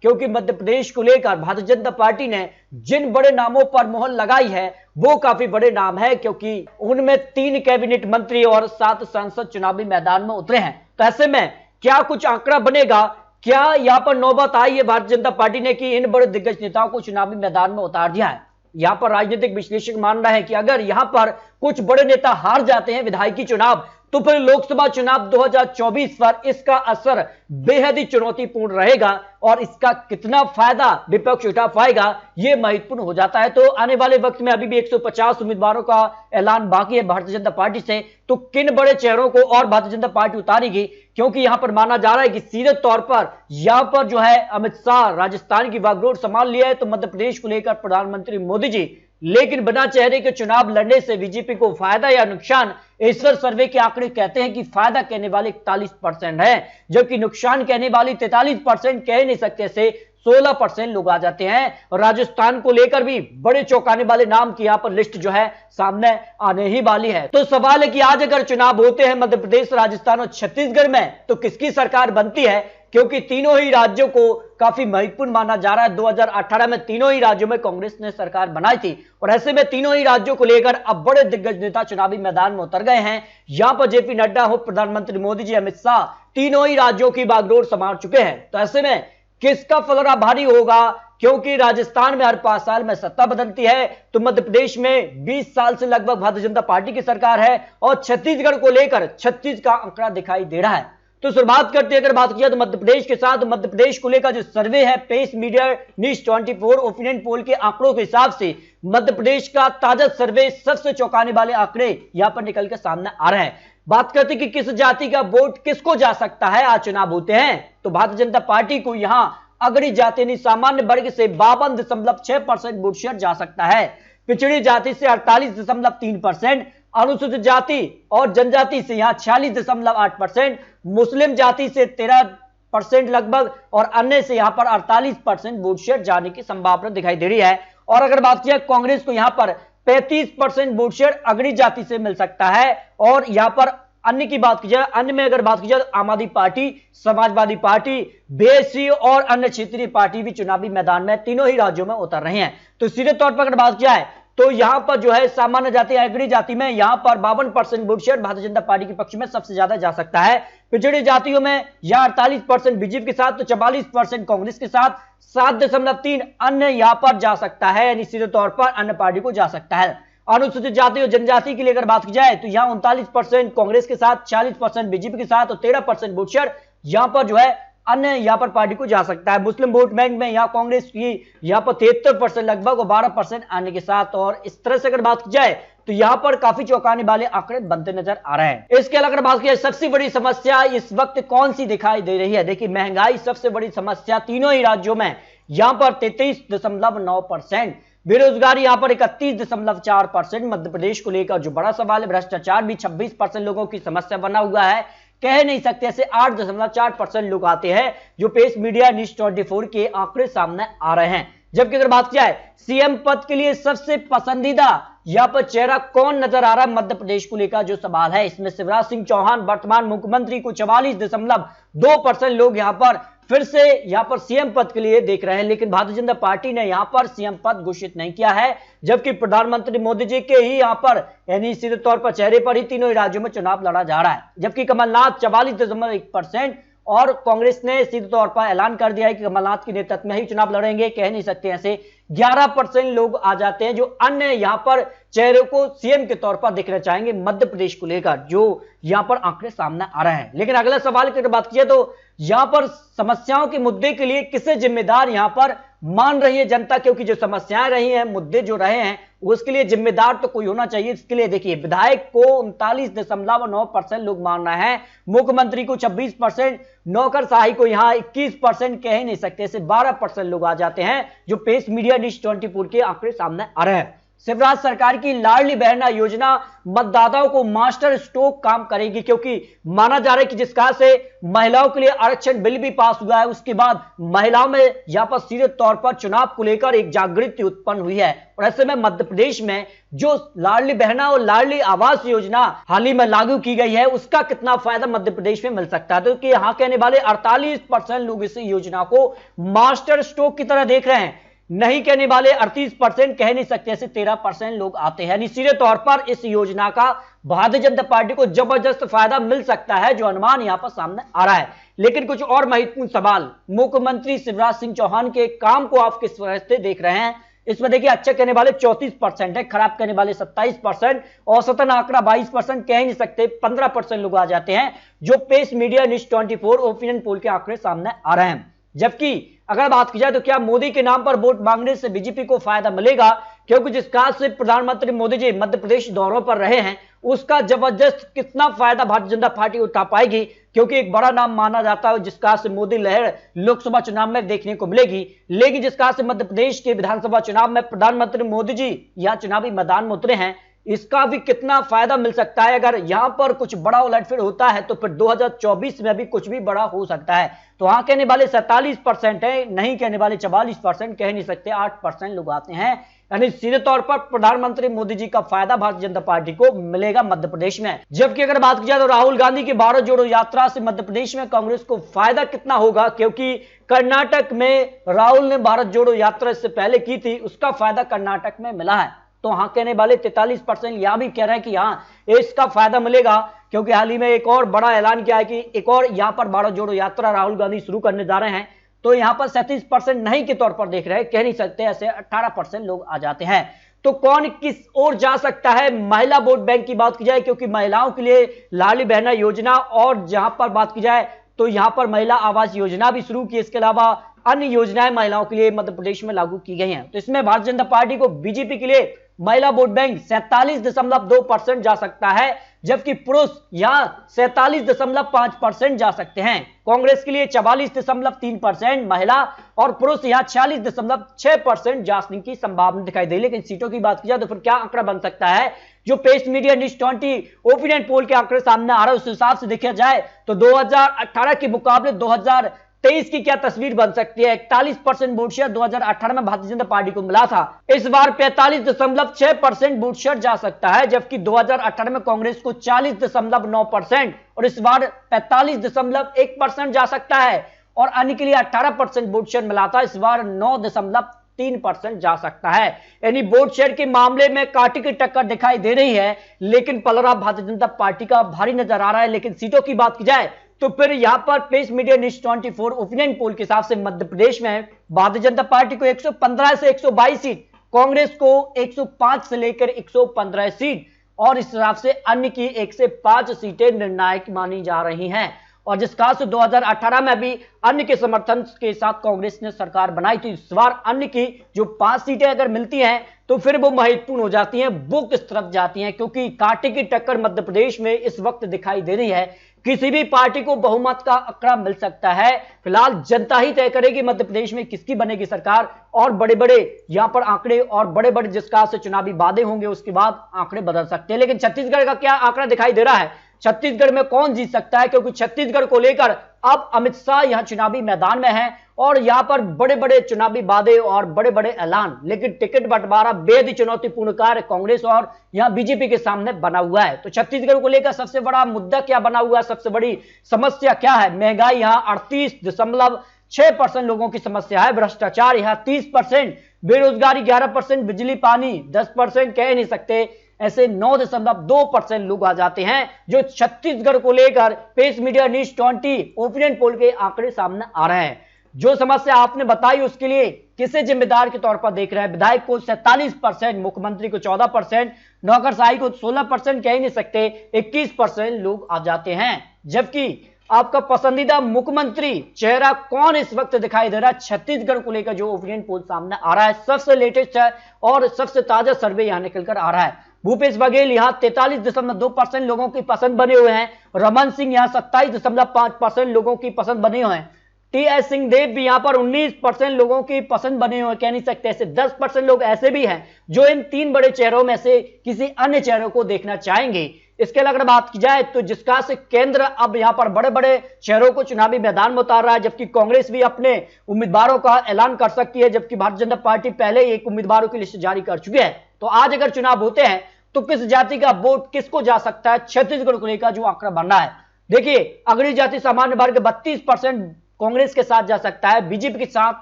क्योंकि मध्य प्रदेश को लेकर भारतीय जनता पार्टी ने जिन बड़े नामों पर मोहर लगाई है वो काफी बड़े नाम है, क्योंकि उनमें 3 कैबिनेट मंत्री और 7 सांसद चुनावी मैदान में उतरे हैं। तो ऐसे में क्या कुछ आंकड़ा बनेगा? क्या यहां पर नौबत आई है भारतीय जनता पार्टी ने कि इन बड़े दिग्गज नेताओं को चुनावी मैदान में उतार दिया है? यहां पर राजनीतिक विश्लेषक मान रहे हैं कि अगर यहां पर कुछ बड़े नेता हार जाते हैं विधायकी चुनाव, तो फिर लोकसभा चुनाव 2024 पर इसका असर बेहद ही चुनौतीपूर्ण रहेगा और इसका कितना फायदा विपक्ष उठा पाएगा यह महत्वपूर्ण हो जाता है। तो आने वाले वक्त में अभी भी 150 उम्मीदवारों का ऐलान बाकी है भारतीय जनता पार्टी से, तो किन बड़े चेहरों को और भारतीय जनता पार्टी उतारेगी? क्योंकि यहां पर माना जा रहा है कि सीधे तौर पर यहां पर जो है अमित शाह राजस्थान की वागडोर संभाल लिया है, तो मध्य प्रदेश को लेकर प्रधानमंत्री मोदी जी, लेकिन बिना चेहरे के चुनाव लड़ने से बीजेपी को फायदा या नुकसान? ईश्वर सर्वे के आंकड़े कहते हैं कि फायदा कहने वाले 41% है, जबकि नुकसान कहने वाली 43%, कह नहीं सकते से 16% लोग आ जाते हैं। और राजस्थान को लेकर भी बड़े चौंकाने वाले नाम की यहां पर लिस्ट जो है सामने आने ही वाली है। तो सवाल है कि आज अगर चुनाव होते हैं मध्य प्रदेश, राजस्थान और छत्तीसगढ़ में, तो किसकी सरकार बनती है? क्योंकि तीनों ही राज्यों को काफी महत्वपूर्ण माना जा रहा है। 2018 में तीनों ही राज्यों में कांग्रेस ने सरकार बनाई थी और ऐसे में तीनों ही राज्यों को लेकर अब बड़े दिग्गज नेता चुनावी मैदान में उतर गए हैं। यहां पर जेपी नड्डा हो, प्रधानमंत्री मोदी जी, अमित शाह, तीनों ही राज्यों की बागडोर संभाल चुके हैं। तो ऐसे में किसका फलरा भारी होगा? क्योंकि राजस्थान में हर 5 साल में सत्ता बदलती है, तो मध्य प्रदेश में 20 साल से लगभग भारतीय जनता पार्टी की सरकार है और छत्तीसगढ़ को लेकर 36 का आंकड़ा दिखाई दे रहा है। तो शुरुआत करते हैं, अगर बात किया तो मध्य प्रदेश के साथ, मध्य प्रदेश को लेकर जो सर्वे है pace media news 24 opinion poll के आंकड़ों के हिसाब से मध्य प्रदेश का ताजा सर्वे सबसे चौंकाने वाले आंकड़े यहां पर निकल के सामने आ रहे हैं। बात करते कि किस जाति का वोट किसको जा सकता है आज चुनाव होते हैं, तो भारतीय जनता पार्टी को यहां अगड़ी जाति यानी सामान्य वर्ग से 52.6% वोट शेयर जा सकता है, पिछड़ी जाति से 48.3%, अनुसूचित जाति और जनजाति से यहां 46.8%, मुस्लिम जाति से 13% लगभग और अन्य से यहां पर 48% वोट शेयर जाने की संभावना दिखाई दे रही है। और अगर बात किया कांग्रेस को यहां पर 35% वोट शेयर अगड़ी जाति से मिल सकता है। और यहां पर अन्य की बात की जाए, अन्य में अगर बात की जाए तो आम आदमी पार्टी, समाजवादी पार्टी, बीएसपी और अन्य क्षेत्रीय पार्टी भी चुनावी मैदान में तीनों ही राज्यों में उतर रहे हैं। तो सीधे तौर पर अगर बात की जाए तो यहां पर जो है सामान्य जाति अगड़ी जाति में यहां पर 52% vote share Bharatiya Janata party के पक्ष में सबसे ज्यादा जा सकता है। पिछड़ी जातियों में यहां 48% बीजेपी के साथ, तो 44% कांग्रेस के साथ, 7.3 अन्य यहां पर जा सकता है, यानी सीधे तौर पर अन्य पार्टी को जा सकता है। अनुसूचित जाति और जनजाति की अगर बात की जाए तो यहां 39% कांग्रेस के साथ, 40% बीजेपी के साथ और 13% वोट शेयर यहां पर जो है अन्य यहां पर पार्टी को जा सकता है। मुस्लिम वोट बैंक में यहां कांग्रेस की यहां पर 73% लगभग और 12% आने के साथ। और इस तरह से अगर बात की जाए तो यहां पर काफी चौंकाने वाले आंकड़े बनते नजर आ रहे हैं। इसके अलावा अगर बात की जाए सबसे बड़ी समस्या इस वक्त कौन सी दिखाई दे रही है? देखिए, महंगाई सबसे बड़ी समस्या तीनों ही राज्यों में, यहां पर 33.9%, बेरोजगारी यहां पर 31.4%, मध्य प्रदेश को लेकर जो बड़ा सवाल है भ्रष्टाचार भी 26% लोगों की समस्या बना हुआ है, कह नहीं सकते ऐसे 8.4% लोग आते हैं जो पेस मीडिया न्यूज 24 के आंकड़े सामने आ रहे हैं। जबकि अगर बात की जाए सीएम पद के लिए सबसे पसंदीदा यहां पर चेहरा कौन नजर आ रहा है मध्य प्रदेश को लेकर जो सवाल है, इसमें शिवराज सिंह चौहान वर्तमान मुख्यमंत्री को 44.2% लोग यहां पर फिर से यहां पर सीएम पद के लिए देख रहे हैं। लेकिन भारतीय जनता पार्टी ने यहां पर सीएम पद घोषित नहीं किया है, जबकि प्रधानमंत्री मोदी जी के ही यहां पर यानी सीधे तौर पर चेहरे पर ही तीनों ही राज्यों में चुनाव लड़ा जा रहा है। जबकि कमलनाथ 44.1% और कांग्रेस ने सीधे तौर पर ऐलान कर दिया है कि कमलनाथ के नेतृत्व में ही चुनाव लड़ेंगे, कह नहीं सकते ऐसे 11% लोग आ जाते हैं जो अन्य यहां पर चेहरे को सीएम के तौर पर दिखना चाहेंगे मध्य प्रदेश को लेकर, जो यहां पर आंकड़े सामने आ रहे हैं। लेकिन अगला सवाल की बात की तो यहां पर समस्याओं के मुद्दे के लिए किसे जिम्मेदार यहां पर मान रही है जनता, क्योंकि जो समस्याएं रही हैं, मुद्दे जो रहे हैं, उसके लिए जिम्मेदार तो कोई होना चाहिए। इसके लिए देखिए, विधायक को 39.9% लोग मान रहे हैं, मुख्यमंत्री को 26%, नौकरशाही को यहां 21%, कह ही नहीं सकते, ऐसे 12% लोग आ जाते हैं जो पेस मीडिया न्यूज 24 के आंकड़े सामने आ रहे हैं। शिवराज सरकार की लाडली बहना योजना मतदाताओं को मास्टर स्ट्रोक काम करेगी, क्योंकि माना जा रहा है कि जिस कहा से महिलाओं के लिए आरक्षण बिल भी पास हुआ है, उसके बाद महिलाओं में यहां पर सीधे तौर पर चुनाव को लेकर एक जागृति उत्पन्न हुई है। और ऐसे में मध्य प्रदेश में जो लाडली बहना और लाडली आवास योजना हाल ही में लागू की गई है, उसका कितना फायदा मध्य प्रदेश में मिल सकता है? तो कि यहां कहने वाले 48% लोग इस योजना को मास्टर स्ट्रोक की तरह देख रहे हैं। नहीं कहने वाले 38%, कह नहीं सकते ऐसे 13% लोग आते हैं। सीधे तौर पर इस योजना का भारतीय जनता पार्टी को जबरदस्त फायदा मिल सकता है, जो अनुमान यहां पर सामने आ रहा है। लेकिन कुछ और महत्वपूर्ण सवाल, मुख्यमंत्री शिवराज सिंह चौहान के काम को आप किस तरह से देख रहे हैं? इसमें देखिए, अच्छा कहने वाले 34% है, खराब कहने वाले 27%, औसतन आंकड़ा 22%, कह नहीं सकते 15% लोग आ जाते हैं, जो pace media news 24 opinion poll के आंकड़े सामने आ रहे हैं। जबकि अगर बात की जाए तो क्या मोदी के नाम पर वोट मांगने से बीजेपी को फायदा मिलेगा? क्योंकि जिस कहा से प्रधानमंत्री मोदी जी मध्य प्रदेश दौरों पर रहे हैं, उसका जबरदस्त कितना फायदा भारतीय जनता पार्टी उठा पाएगी? क्योंकि एक बड़ा नाम माना जाता है जिस कहा से मोदी लहर लोकसभा चुनाव में देखने को मिलेगी। लेकिन जिस कहा से मध्य प्रदेश के विधानसभा चुनाव में प्रधानमंत्री मोदी जी यहां चुनावी मैदान में उतरे हैं, इसका भी कितना फायदा मिल सकता है? अगर यहां पर कुछ बड़ा उलटफेर होता है तो फिर 2024 में भी कुछ भी बड़ा हो सकता है। तो हां कहने वाले 47% है, नहीं कहने वाले 44%, कह नहीं सकते 8% लोग आते हैं। यानी सीधे तौर पर प्रधानमंत्री मोदी जी का फायदा भारतीय जनता पार्टी को मिलेगा मध्य प्रदेश में। जबकि अगर बात की जाए तो राहुल गांधी की भारत जोड़ो यात्रा से मध्य प्रदेश में कांग्रेस को फायदा कितना होगा? क्योंकि कर्नाटक में राहुल ने भारत जोड़ो यात्रा इससे पहले की थी, उसका फायदा कर्नाटक में मिला है। तो हाँ कहने वाले 43% यहां भी कह रहे हैं कि हाँ इसका फायदा मिलेगा, क्योंकि हाल ही में एक और बड़ा ऐलान किया है कि एक और यहां पर भारत जोड़ो यात्रा राहुल गांधी शुरू करने जा रहे हैं। तो यहां पर 37% नहीं के तौर पर देख रहे हैं, कह नहीं सकते ऐसे 18% लोग आ जाते हैं। तो कौन किस ओर जा सकता है? महिला वोट बैंक की बात की जाए, क्योंकि महिलाओं के लिए लाडली बहना योजना, और जहां पर बात की जाए तो यहां पर महिला आवास योजना भी शुरू की, इसके अलावा अन्य योजनाएं महिलाओं के लिए मध्य प्रदेश में लागू की गई हैं। तो इसमें भारतीय जनता पार्टी को बीजेपी के लिए महिला वोट बैंक 47.2% जा सकता है, जबकि पुरुष यहां 47.5% जा सकते हैं। कांग्रेस के लिए 44.3% महिला और पुरुष यहां 46.6% जाने की संभावना दिखाई दे। लेकिन सीटों की बात की जाए तो फिर क्या आंकड़ा बन सकता है? जो pace media news 20 opinion poll के आंकड़े सामने आ रहे हैं, उस हिसाब से देखा जाए तो 2018 के मुकाबले 2023 की क्या तस्वीर बन सकती है? 41% वोट शेयर 2018 में भारतीय जनता पार्टी को मिला था, इस बार 45.6% वोट शेयर जा सकता है, जबकि 2018 में कांग्रेस को 40.9% और इस बार 45.1% जा सकता है। और अन्य के लिए 18% वोट शेयर मिला था, इस बार 9.3% जा सकता है। यानी वोट शेयर के मामले में कांटे की टक्कर दिखाई दे रही है, लेकिन पलड़ा भारतीय जनता पार्टी का भारी नजर आ रहा है। लेकिन सीटों की बात की जाए तो फिर यहां पर pace media news 24 opinion poll के हिसाब से मध्य प्रदेश में भारतीय जनता पार्टी को 115 से 122 सीट, कांग्रेस को 105 से लेकर 115 सीट और इस हिसाब से अन्य की 1 से 5 सीटें निर्णायक मानी जा रही हैं। और जिस खास 2018 में भी अन्य के समर्थन के साथ कांग्रेस ने सरकार बनाई थी, इस बार अन्य की जो 5 सीटें अगर मिलती हैं तो फिर वो महत्वपूर्ण हो जाती हैं, वो किस तरफ जाती हैं, क्योंकि कांटे की टक्कर मध्य प्रदेश में इस वक्त दिखाई दे रही है। किसी भी पार्टी को बहुमत का आंकड़ा मिल सकता है, फिलहाल जनता ही तय करेगी मध्य प्रदेश में किसकी बनेगी सरकार। और बड़े बड़े यहां पर आंकड़े और बड़े बड़े जिस कहा से चुनावी वादे होंगे, उसके बाद आंकड़े बदल सकते हैं। लेकिन छत्तीसगढ़ का क्या आंकड़ा दिखाई दे रहा है? छत्तीसगढ़ में कौन जीत सकता है? क्योंकि छत्तीसगढ़ को लेकर अब अमित शाह यहां चुनावी मैदान में हैं और यहां पर बड़े बड़े चुनावी वादे और बड़े बड़े ऐलान, लेकिन टिकट बंटवारा बेहद ही चुनौतीपूर्ण कार्य कांग्रेस और यहां बीजेपी के सामने बना हुआ है। तो छत्तीसगढ़ को लेकर सबसे बड़ा मुद्दा क्या बना हुआ है? सबसे बड़ी समस्या क्या है? महंगाई यहां 38.6% लोगों की समस्या है, भ्रष्टाचार यहां 30%, बेरोजगारी 11%, बिजली पानी 10%, कह नहीं सकते ऐसे 9.2% लोग आ जाते हैं, जो छत्तीसगढ़ को लेकर pace media news 20 opinion poll के आंकड़े सामने आ रहे हैं। जो समस्या आपने बताई उसके लिए किसे जिम्मेदार के तौर पर देख रहे हैं? विधायक को 47%, मुख्यमंत्री को 14%, नौकरशाही को 16%, कह ही नहीं सकते 21% लोग आ जाते हैं। जबकि आपका पसंदीदा मुख्यमंत्री चेहरा कौन इस वक्त दिखाई दे रहा है छत्तीसगढ़ को लेकर? जो ओपिनियन पोल सामने आ रहा है सबसे लेटेस्ट है और सबसे ताजा सर्वे यहां निकलकर आ रहा है। भूपेश बघेल यहां 43.2% लोगों की पसंद बने हुए हैं, रमन सिंह यहां 27.5% लोगों की पसंद बने हुए हैं, टी.एस. सिंहदेव भी यहां पर 19% लोगों की पसंद बने हुए, कह नहीं सकते ऐसे 10% लोग ऐसे भी हैं जो इन तीन बड़े चेहरों में से किसी अन्य चेहरों को देखना चाहेंगे। इसके अलावा अगर बात की जाए तो जिसका से केंद्र अब यहां पर बड़े बड़े चेहरों को चुनावी मैदान में उतार रहा है, जबकि कांग्रेस भी अपने उम्मीदवारों का ऐलान कर सकती है, जबकि भारतीय जनता पार्टी पहले ही एक उम्मीदवारों की लिस्ट जारी कर चुकी है। तो आज अगर चुनाव होते हैं तो किस जाति का वोट किसको जा सकता है, छत्तीसगढ़ को लेकर जो आंकड़ा बनना है, देखिए अगड़ी जाति सामान्य वर्ग 32% कांग्रेस के साथ जा सकता है, बीजेपी के साथ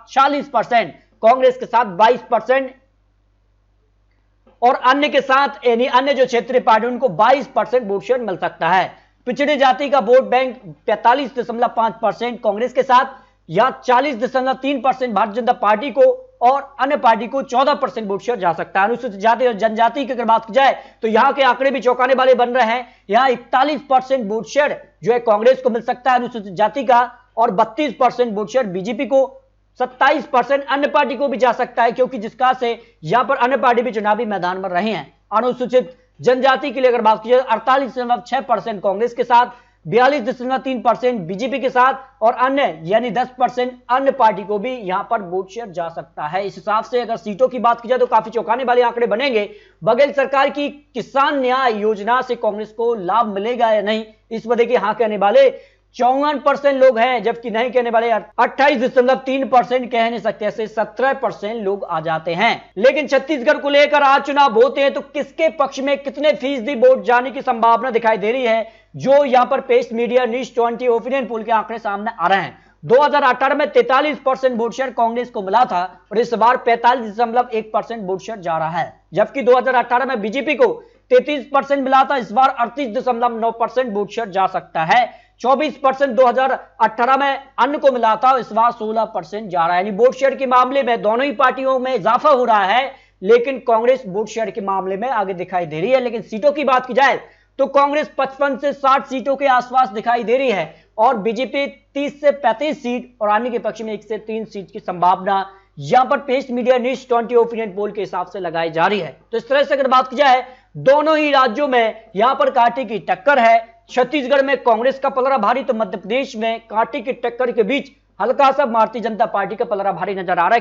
40%, कांग्रेस के साथ 22% और अन्य के साथ यानी अन्य जो क्षेत्रीय पार्टी उनको 22% वोट शेयर मिल सकता है। पिछड़ी जाति का वोट बैंक 45.5% कांग्रेस के साथ या 40.3% भारतीय जनता पार्टी को और अन्य पार्टी को 14% वोट शेयर जा सकता है। अनुसूचित जाति और जनजाति की अगर बात की जाए तो यहां के आंकड़े भी चौंकाने वाले बन रहे हैं। यहां 41% वोट शेयर जो है कांग्रेस को मिल सकता है अनुसूचित जाति का और 32% वोट शेयर बीजेपी को, 27% अन्य पार्टी को भी जा सकता है, क्योंकि जिसका से यहां पर अन्य पार्टी भी चुनावी मैदान में रही हैं। अनुसूचित जनजाति के लिए अगर बात की जाए 48.6% कांग्रेस के साथ, 42.3% बीजेपी के साथ और अन्य यानी 10% अन्य पार्टी को भी यहां पर वोट शेयर जा सकता है। इस हिसाब से अगर सीटों की बात की जाए तो काफी चौंकाने वाले आंकड़े बनेंगे। बघेल सरकार की किसान न्याय योजना से कांग्रेस को लाभ मिलेगा या नहीं, इस पर देखिए हाँ कहने वाले 54% लोग हैं, जबकि नहीं कहने वाले 28.3%, कह नहीं सकते ऐसे 17% लोग आ जाते हैं। लेकिन छत्तीसगढ़ को लेकर आज चुनाव होते हैं तो किसके पक्ष में कितने फीसदी वोट जाने की संभावना दिखाई दे रही है, जो यहां पर paste media news 20 opinion poll के आंकड़े सामने आ रहे हैं। 2018 में 43% वोट शेयर कांग्रेस को मिला था और इस बार 45.1% वोट शेयर जा रहा है, जबकि 2018 में बीजेपी को 33% मिला था, इस बार 38.9% वोट शेयर जा सकता है। 24% 2018 में अन्य को मिला था, इस बार 16% जा रहा है। यानी वोट शेयर के मामले में दोनों ही पार्टियों में इजाफा हो रहा है, लेकिन कांग्रेस वोट शेयर के मामले में आगे दिखाई दे रही है। लेकिन सीटों की बात की जाए तो कांग्रेस 55 से 60 सीटों के आसपास दिखाई दे रही है और बीजेपी 30 से 35 सीट और अन्य के पक्ष में 1 से 3 सीट की संभावना यहां पर paste media news 20 opinion poll के हिसाब से लगाई जा रही है। तो इस तरह से अगर बात की जाए दोनों ही राज्यों में यहां पर कांटे की टक्कर है। छत्तीसगढ़ में कांग्रेस का पलड़ा भारी तो मध्य प्रदेश में कांटे की टक्कर के बीच हल्का सा भारतीय जनता पार्टी का पलड़ा भारी नजर आ रहा है।